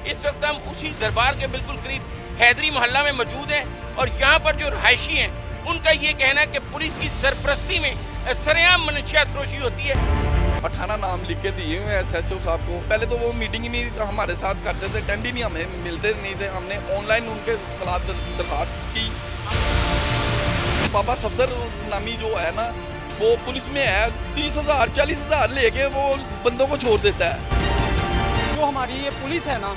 इस वक्त हम उसी दरबार के बिल्कुल करीब हैदरी मोहल्ला में मौजूद हैं और यहाँ पर जो रहायशी हैं उनका ये कहना है कि पुलिस की सरपरस्ती में सरेआम मनशियात फरोशी होती है। 18 नाम लिख के दिए हुए SHO साहब को। पहले तो वो मीटिंग ही नहीं हमारे साथ करते थे, टेंड ही नहीं हमें मिलते नहीं थे। हमने ऑनलाइन उनके खिलाफ दरखास्त की। बाबा सफदर नामी जो है ना, वो पुलिस में है, 30,000 40,000 लेके वो बंदों को छोड़ देता है। जो हमारी ये पुलिस है ना,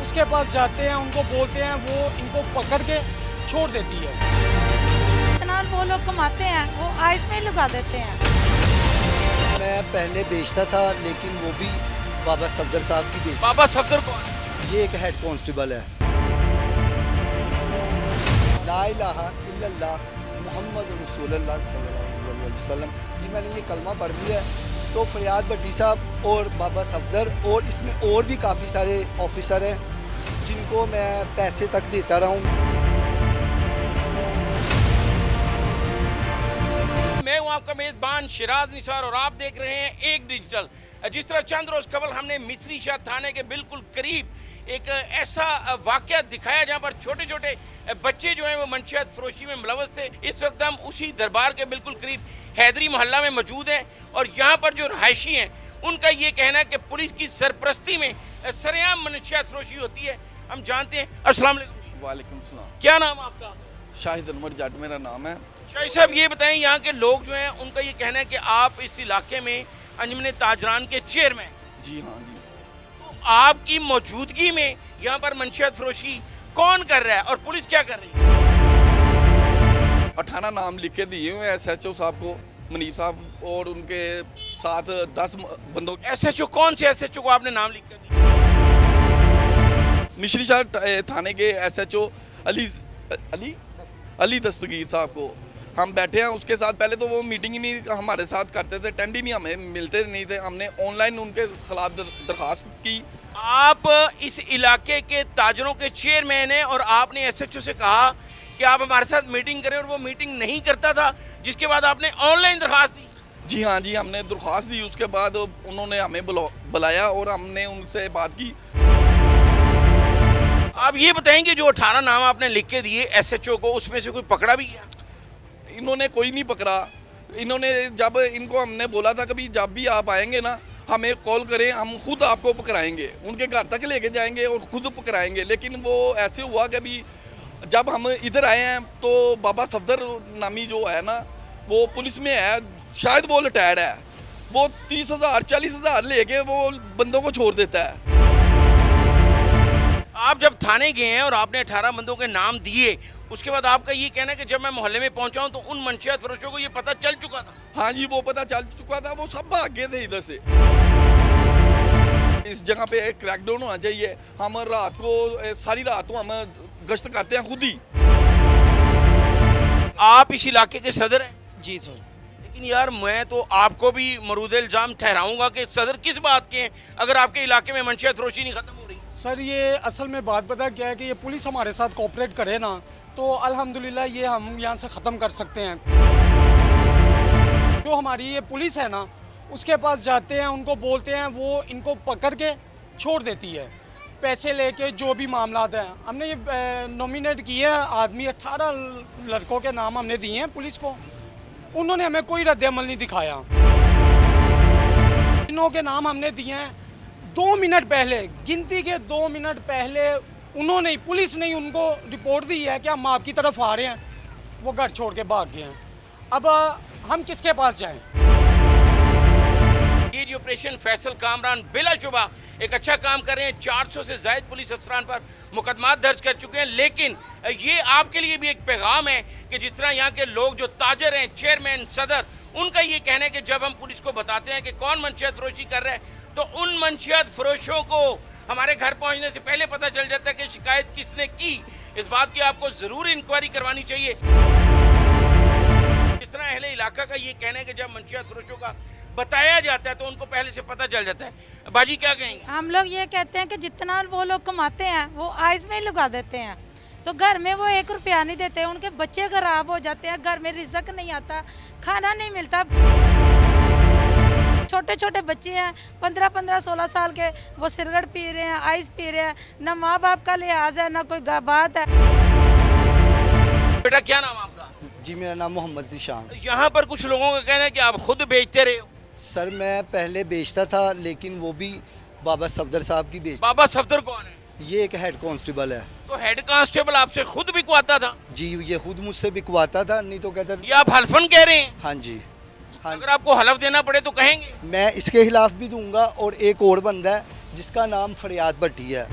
उसके पास जाते हैं, उनको बोलते हैं, वो इनको पकड़ के छोड़ देती है। इतना वो लोग कमाते हैं, वो आइस में लगा देते हैं। मैं पहले बेचता था, लेकिन वो भी बाबा सफदर साहब की बेच। बाबा सफदर कौन? ये एक हेड कांस्टेबल है। ला इलाहा इल्लल्लाह मुहम्मद रसूलुल्लाह सल्लल्लाहु अलैहि वसल्लम। ये मैंने ये कलमा पढ़ लिया है। तो फरियाद भट्टी साहब और बाबा सफदर और इसमें और भी काफ़ी सारे ऑफिसर हैं जिनको मैं पैसे तक देता रहा हूँ। मैं हूं आपका मेजबान शिराज निसार और आप देख रहे हैं एक डिजिटल। जिस तरह चंद रोज कबल हमने मिस्री शाह थाने के बिल्कुल करीब एक ऐसा वाकया दिखाया जहां पर छोटे छोटे बच्चे जो हैं वो मनशियात फरोशी में मुलव्वस थे। इस वक्त हम उसी दरबार के बिल्कुल करीब हैदरी मोहल्ला में मौजूद हैं और यहाँ पर जो रहायशी हैं उनका ये कहना है कि पुलिस की सरपरस्ती में सरेआम मनशियात फरोशी होती है। हम जानते हैं। अस्सलाम वालेकुम। वालेकुम सलाम। क्या नाम आपका? शाहिद अनवर जट मेरा नाम है। शाहिद साहब ये बताएं, यहाँ के लोग जो हैं उनका ये कहना है कि आप इस इलाके में अंजुमन ताजरान के चेयरमैन। जी हाँ जी। तो आपकी मौजूदगी में यहाँ पर मनशियात फरोशी कौन कर रहा है और पुलिस क्या कर रही है? 18 नाम लिख के दिए हुए SHO साहब को, मुनीब साहब और उनके साथ 10 बंदों। SHO कौन से SHO को आपने नाम लिख कर दिया? मिश्री शाह थाने के SHO अली दस्तगीर साहब को हम बैठे हैं उसके साथ। पहले तो वो मीटिंग ही नहीं हमारे साथ करते थे, टेंड ही नहीं हमें मिलते नहीं थे। हमने ऑनलाइन उनके खिलाफ दरखास्त की। आप इस इलाके के ताजरों के चेयरमैन हैं और आपने SHO से कहा कि आप हमारे साथ मीटिंग करें और वो मीटिंग नहीं करता था, जिसके बाद आपने ऑनलाइन दरखास्त दी। जी हाँ जी, हमने दरख्वास्त दी। उसके बाद उन्होंने हमें बुलाया और हमने उनसे बात की। आप ये बताएंगे जो 18 नाम आपने लिख के दिए SHO को, उसमें से कोई पकड़ा भी गया? इन्होंने कोई नहीं पकड़ा। इन्होंने जब इनको हमने बोला था कभी जब भी आप आएंगे ना हमें कॉल करें, हम खुद आपको पकड़ाएंगे, उनके घर तक लेके जाएंगे और खुद पकड़ाएंगे। लेकिन वो ऐसे हुआ कि अभी जब हम इधर आए हैं तो बाबा सफदर नामी जो है ना, वो पुलिस में है, शायद वो रिटायर्ड है। वो 30,000 40,000 लेके वो बंदों को छोड़ देता है। आप जब थाने गए हैं और आपने 18 बंदों के नाम दिए, उसके बाद आपका ये कहना है कि जब मैं मोहल्ले में पहुंचा हूं तो उन मनशियात फरोशों को ये पता चल चुका था? हाँ जी, वो पता चल चुका था। वो सब भाग गए थे इधर से। इस जगह पे एक क्रैकडाउन होना चाहिए। हम रात को सारी रात को हम गश्त करते हैं खुद ही। आप इस इलाके के सदर हैं? जी सर। लेकिन यार मैं तो आपको भी मरूद इल्ज़ाम ठहराऊंगा कि सदर किस बात के हैं अगर आपके इलाके में मनशियात फरोशी नहीं खत्म हो रही। सर ये असल में बात पता क्या है कि ये पुलिस हमारे साथ कोऑपरेट करे ना, तो अल्हम्दुलिल्लाह ये हम यहाँ से ख़त्म कर सकते हैं। जो हमारी ये पुलिस है ना, उसके पास जाते हैं, उनको बोलते हैं, वो इनको पकड़ के छोड़ देती है, पैसे लेके जो भी मामला हैं। हमने ये नॉमिनेट किए हैं आदमी, 18 लड़कों के नाम हमने दिए हैं पुलिस को। उन्होंने हमें कोई रद्द-ए-अमल नहीं दिखाया। इनों के नाम हमने दिए हैं 2 मिनट पहले, गिनती के 2 मिनट पहले उन्होंने, पुलिस ने उनको रिपोर्ट दी है कि हम आपकी तरफ आ रहे हैं। वो घर छोड़ के भाग गए हैं। अब हम किसके पास जाएं? ये जो ऑपरेशन फैसल कामरान बिलाशुबा एक अच्छा काम कर रहे हैं। 400 से ज़ायद पुलिस अफसरान पर मुकदमा दर्ज कर चुके हैं। लेकिन ये आपके लिए भी एक पैगाम है कि जिस तरह यहाँ के लोग जो ताजर हैं, चेयरमैन, सदर, उनका ये कहना है कि जब हम पुलिस को बताते हैं कि कौन मनशियात फरोशी कर रहा है तो उन मनशियात फरोशों को हमारे घर पहुंचने से पहले पता चल जाता है कि शिकायत किसने की। इस बात की आपको जरूर इंक्वायरी करवानी चाहिए। इस तरह अहले इलाका का ये कहना है कि जब मनशियात फरोशों का बताया जाता है तो उनको पहले से पता चल जाता है। बाजी क्या कहेंगे? हम लोग ये कहते हैं कि जितना वो लोग कमाते हैं वो आइस में लगा देते हैं, तो घर में वो 1 रुपया नहीं देते, उनके बच्चे खराब हो जाते हैं, घर में रिज़्क नहीं आता, खाना नहीं मिलता। छोटे छोटे बच्चे हैं 15-16 साल के, वो सिगरेट पी रहे हैं, आइस पी रहे हैं, ना माँ बाप का लिहाज है ना कोई बात है। बेटा क्या नाम आपका? जी मेरा नाम मोहम्मद ज़ीशान। यहाँ पर कुछ लोगों का कहना है कि आप खुद बेचते रहे हो। सर मैं पहले बेचता था, लेकिन वो भी बाबा सफदर साहब की बेच। बाबा सफदर कौन है? ये एक हेड कांस्टेबल है। तो हेड कांस्टेबल आपसे खुद बिकवाता था? जी ये खुद मुझसे बिकवाता था, नहीं तो कहता ये आप हल्फन कह रहे हैं? हाँ जी हाँ। अगर आपको हलफ देना पड़े तो कहेंगे? मैं इसके खिलाफ भी दूंगा। और एक और बंदा है जिसका नाम फरियाद भट्टी है।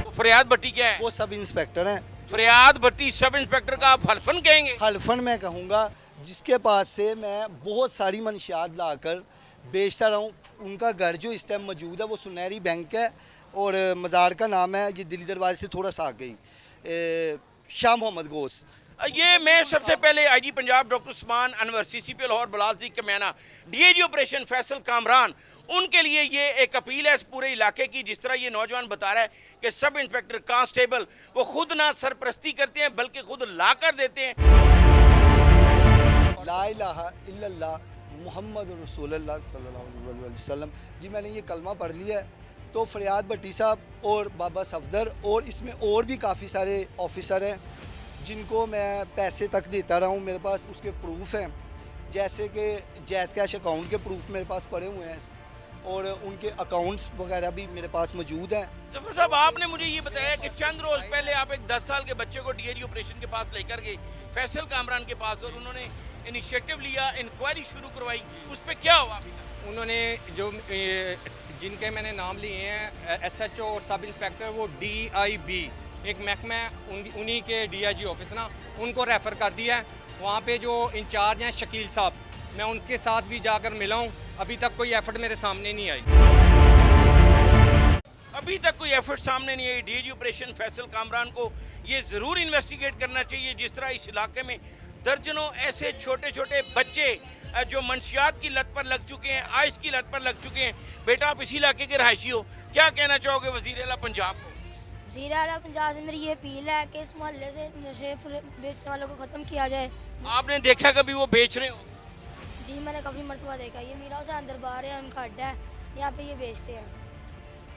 तो फरियाद भट्टी क्या है? वो सब इंस्पेक्टर हैं। फरियाद भट्टी सब इंस्पेक्टर का आप हल्फन कहेंगे? हल्फन मैं कहूँगा, जिसके पास से मैं बहुत सारी मंशियात लाकर बेचता रहा हूँ। उनका घर जो इस टाइम मौजूद है वो सुनहरी बैंक है, और मज़ार का नाम है ये दिल्ली दरबार से थोड़ा सा आगे ही, शाह मोहम्मद गोस। ये मैं सबसे पहले IG Punjab doctor Usman Anwar, CCP Lahore बलाजी कमैना, डीआईजी ऑपरेशन फैसल कामरान, उनके लिए ये एक अपील है इस पूरे इलाके की। जिस तरह ये नौजवान बता रहा है कि सब इंस्पेक्टर कांस्टेबल वो खुद ना सरपरस्ती करते हैं बल्कि खुद ला कर देते हैं। ला इलाहा इल्लल्लाह मुहम्मद रसूलुल्लाह सल्लल्लाहु अलैहि वसल्लम। जी मैंने ये कलमा पढ़ लिया है। तो फरियाद भट्टी साहब और बाबा सफदर और इसमें और भी काफ़ी सारे ऑफिसर हैं जिनको मैं पैसे तक देता रहा हूँ। मेरे पास उसके प्रूफ हैं, जैसे कि जैज़ कैश अकाउंट के प्रूफ मेरे पास पड़े हुए हैं, और उनके अकाउंट्स वगैरह भी मेरे पास मौजूद हैं। जफर साहब आपने मुझे ये बताया कि चंद रोज पहले आप एक 10 साल के बच्चे को डीआईजी ऑपरेशन के पास लेकर गए, फैसल कामरान के पास, और उन्होंने इनिशिएटिव लिया, इंक्वायरी शुरू करवाई, उस पर क्या हुआ अभी तक? उन्होंने जो जिनके मैंने नाम लिए हैं एसएचओ और सब इंस्पेक्टर, वो डीआईबी एक महकमा है उन्हीं के डीआईजी ऑफिस ना, उनको रेफ़र कर दिया है। वहाँ पे जो इंचार्ज हैं शकील साहब, मैं उनके साथ भी जाकर मिला हूँ। अभी तक कोई एफर्ट मेरे सामने नहीं आई। अभी तक कोई एफर्ट सामने नहीं आई। डीआईजी ऑपरेशन फैसल कामरान को ये ज़रूर इन्वेस्टिगेट करना चाहिए। जिस तरह इस इलाके में दर्जनों ऐसे छोटे छोटे बच्चे जो मंशियात की लत पर लग चुके हैं, आइस की लत पर लग चुके हैं। बेटा आप इसी इलाके के रहायशी हो, क्या कहना चाहोगे वज़ीर आला पंजाब को? वज़ीर आला पंजाब से मेरी ये अपील है कि इस मोहल्ले से नशे बेचने वालों को ख़त्म किया जाए। आपने देखा कभी वो बेच रहे हो? जी मैंने काफ़ी मरतबा देखा। ये मीरा हुसैन दरबार है, उनका अड्डा है, यहाँ पे ये बेचते हैं।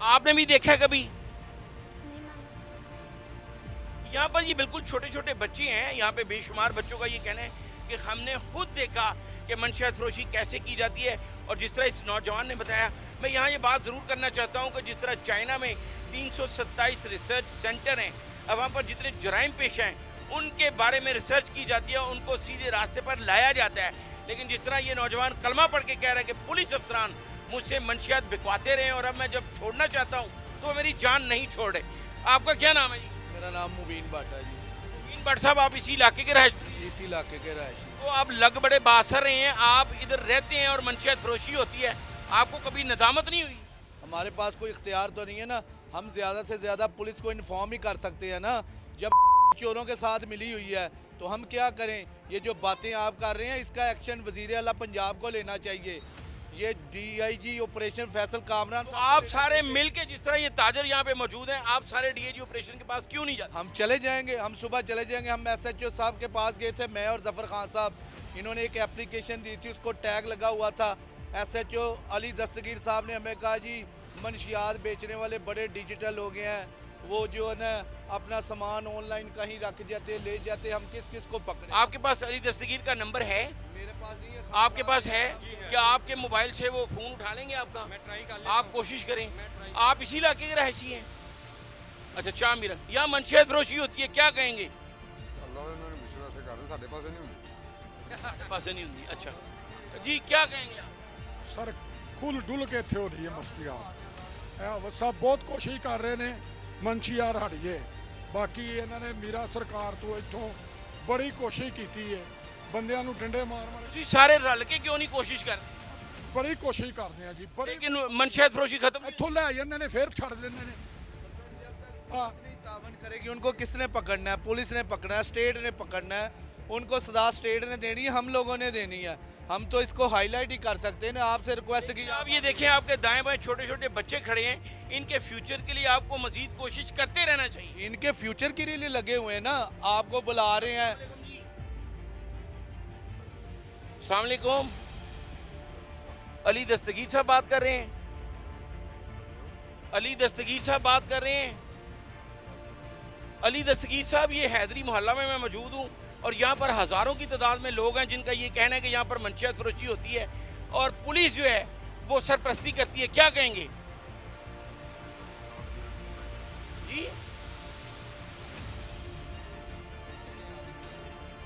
आपने भी देखा कभी? नहीं मैम। यहाँ पर ये बिल्कुल छोटे छोटे बच्चे हैं। यहाँ पे बेशुमार बच्चों का ये कहना है कि हमने खुद देखा कि मंशियात फरोशी कैसे की जाती है। और जिस तरह इस नौजवान ने बताया, मैं यहाँ ये बात ज़रूर करना चाहता हूँ कि जिस तरह चाइना में 327 रिसर्च सेंटर हैं, अब वहाँ पर जितने जराइम पेश हैं उनके बारे में रिसर्च की जाती है, उनको सीधे रास्ते पर लाया जाता है। लेकिन जिस तरह ये नौजवान कलमा पढ़ के कह रहा है कि पुलिस अफसरान मुझसे मंशियात बिकवाते रहे और अब मैं जब छोड़ना चाहता हूँ तो मेरी जान नहीं छोड़ रहे। आपका क्या नाम है जी? मेरा नाम मुबीन भाटा जी। मुबीन भट्ट साहब आप इसी इलाके के रहे? इसी इलाके के रहायशी। तो आप लग बड़े बासर रहे हैं, आप इधर रहते हैं और मंशियात फरोशी होती है, आपको कभी नदामत नहीं हुई? हमारे पास कोई इख्तियार तो नहीं है ना, हम ज़्यादा से ज़्यादा पुलिस को इन्फॉर्म ही कर सकते हैं ना। जब चोरों के साथ मिली हुई है तो हम क्या करें? ये जो बातें आप कर रहे हैं इसका एक्शन वज़ीर आला पंजाब को लेना चाहिए। ये डीआईजी ऑपरेशन फैसल कामरान तो आप सारे मिल के, जिस तरह ये ताजर यहाँ पे मौजूद हैं, आप सारे डीआईजी ऑपरेशन के पास क्यों नहीं जाते? हम चले जाएंगे, हम सुबह चले जाएंगे। हम एसएचओ साहब के पास गए थे, मैं और जफर खान साहब। इन्होंने एक एप्लीकेशन दी थी, उसको टैग लगा हुआ था। एसएचओ अली दस्तगीर साहब ने हमें कहा जी मंशियात बेचने वाले बड़े डिजिटल हो गए हैं, वो जो है ना अपना सामान ऑनलाइन कहीं रख जाते ले जाते, हम किस किस को पकड़े? आपके पास अली दस्तगीर का नंबर है? मेरे पास नहीं है। आपके पास है? क्या आपके मोबाइल से वो फ़ोन उठा लेंगे आपका? मैं ट्राई कर लेता आप कोशिश करें। आप इसी इलाके के रहायशी हैं? अच्छा चाह मेरा यहाँ मंशियात फरोशी होती है, क्या कहेंगे? अल्लाह ने विश्वास से कर साढ़े पास नहीं होंगे। पास नहीं होती। अच्छा जी क्या कहेंगे आप? सर खुल डुल के इत्थे हो रही है मस्तियां, सब बहुत कोशिश कर रहे ने मंशियात हटिए। बाकी इन्होंने मीरा सरकार तो इतों बड़ी कोशिश की है, बंदियां नूं डंडे मार मार ਤੁਸੀਂ ਸਾਰੇ रल के क्यों नहीं कोशिश कर? बड़ी कोशिश करते हैं जी, बड़ी। लेकिन मंशियात फरोशी खत्म इत्थों लै जांदे ने फिर छड़ देंदे ने। हाँ तावन करेगी, उनको किसने पकड़ना है? पुलिस ने पकड़ना है, स्टेट ने पकड़ना है, उनको सजा स्टेट ने देनी है, हम लोगों ने देनी है। हम तो इसको हाईलाइट ही कर सकते हैं ना। आपसे रिक्वेस्ट की आप ये देखें, आपके दाएं बाएं छोटे छोटे बच्चे खड़े हैं, इनके फ्यूचर के लिए आपको मजीद कोशिश करते रहना चाहिए। इनके फ्यूचर के लिए लगे हुए हैं ना, आपको बुला रहे हैं। अस्सलाम वालेकुम। अली दस्तगीर साहब बात कर रहे हैं, अली दस्तगीर साहब बात कर रहे हैं। अली दस्तगीर साहब, ये हैदरी मोहल्ला में मैं मौजूद हूँ और यहाँ पर हज़ारों की तादाद में लोग हैं जिनका ये कहना है कि यहाँ पर मंशियात फरोशी होती है और पुलिस जो है वो सरपरस्ती करती है, क्या कहेंगे जी?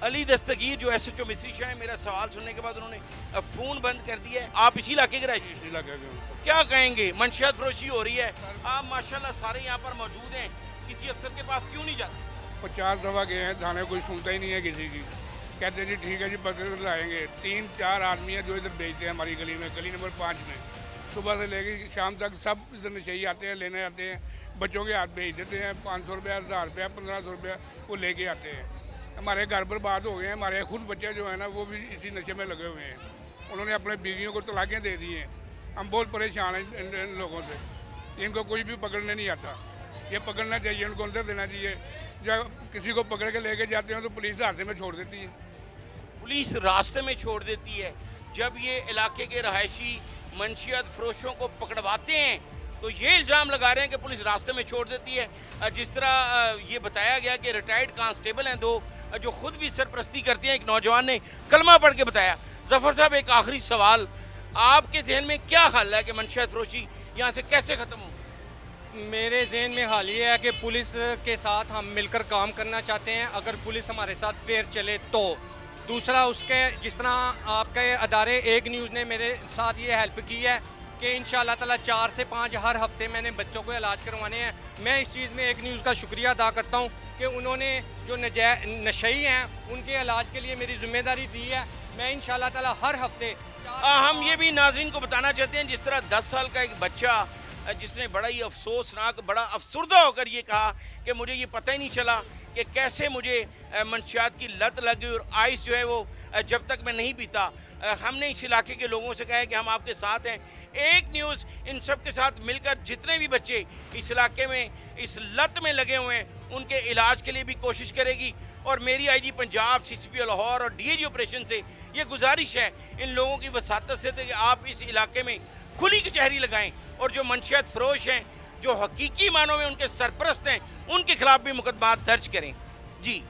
अली दस्तगीर जो SHO मिस्री शाह है, मेरा सवाल सुनने के बाद उन्होंने फ़ोन बंद कर दिया है। आप इसी इलाके के रहे, क्या कहेंगे? मंशियात फरोशी हो रही है, आप माशाल्लाह सारे यहाँ पर मौजूद हैं, किसी अफसर के पास क्यों नहीं जाते? 50 दफ़ा गए हैं थाने, कोई सुनता ही नहीं है किसी की। कहते हैं जी ठीक है जी पकड़ कर लाएंगे। 3-4 आदमी हैं जो इधर बेचते हैं हमारी गली में, गली नंबर 5 में। सुबह से लेकर शाम तक सब इधर नशेई आते हैं, लेने आते हैं, बच्चों के हाथ भेज देते हैं। 500 रुपया, 1000 रुपया, 1500 रुपया वो लेके आते हैं। हमारे घर बर्बाद हो गए हैं, हमारे खुद बच्चे जो है ना वो भी इसी नशे में लगे हुए हैं। उन्होंने अपने बीवियों को तलाक़ें दे दी हैं। हम बहुत परेशान हैं इन लोगों से, इनको कोई भी पकड़ने नहीं आता। ये पकड़ना चाहिए, उनको अंदर देना चाहिए। जब किसी को पकड़ के लेके जाते हैं तो पुलिस रास्ते में छोड़ देती है। पुलिस रास्ते में छोड़ देती है। जब ये इलाके के रहायशी मंशियात फरोशों को पकड़वाते हैं तो ये इल्ज़ाम लगा रहे हैं कि पुलिस रास्ते में छोड़ देती है। जिस तरह ये बताया गया कि रिटायर्ड कांस्टेबल हैं 2 जो खुद भी सरपरस्ती करती हैं। एक नौजवान ने कलमा पढ़ के बताया। जफर साहब, एक आखिरी सवाल, आपके जहन में क्या ख्याल है कि मंशियात फरोशी यहाँ से कैसे ख़त्म हो? मेरे जहन में हाल ये है कि पुलिस के साथ हम मिलकर काम करना चाहते हैं, अगर पुलिस हमारे साथ फेयर चले तो। दूसरा, उसके जिस तरह आपके अदारे एक न्यूज़ ने मेरे साथ ये हेल्प की है कि इंशाअल्लाह ताला 4 से 5 हर हफ्ते मैंने बच्चों को इलाज करवाने हैं। मैं इस चीज़ में एक न्यूज़ का शुक्रिया अदा करता हूँ कि उन्होंने जो नशई हैं उनके इलाज के लिए मेरी जिम्मेदारी दी है। मैं इंशाअल्लाह ताला हर हफ्ते हम ये भी नाज़रीन को बताना चाहते हैं, जिस तरह 10 साल का एक बच्चा जिसने बड़ा ही अफसोसनाक, बड़ा अफसुर्दा होकर ये कहा कि मुझे ये पता ही नहीं चला कि कैसे मुझे मंशियात की लत लग गई और आइस जो है वो जब तक मैं नहीं पीता। हमने इस इलाके के लोगों से कहा है कि हम आपके साथ हैं। एक न्यूज़ इन सब के साथ मिलकर जितने भी बच्चे इस इलाके में इस लत में लगे हुए हैं उनके इलाज के लिए भी कोशिश करेगी। और मेरी IG पंजाब, CCP लाहौर और DIG ऑपरेशन से ये गुजारिश है इन लोगों की वसातत से कि आप इस इलाके में खुली कचहरी लगाएं और जो मंशियात फरोश हैं, जो हकीकी मानों में उनके सरपरस्त हैं, उनके खिलाफ भी मुकदमा दर्ज करें। जी।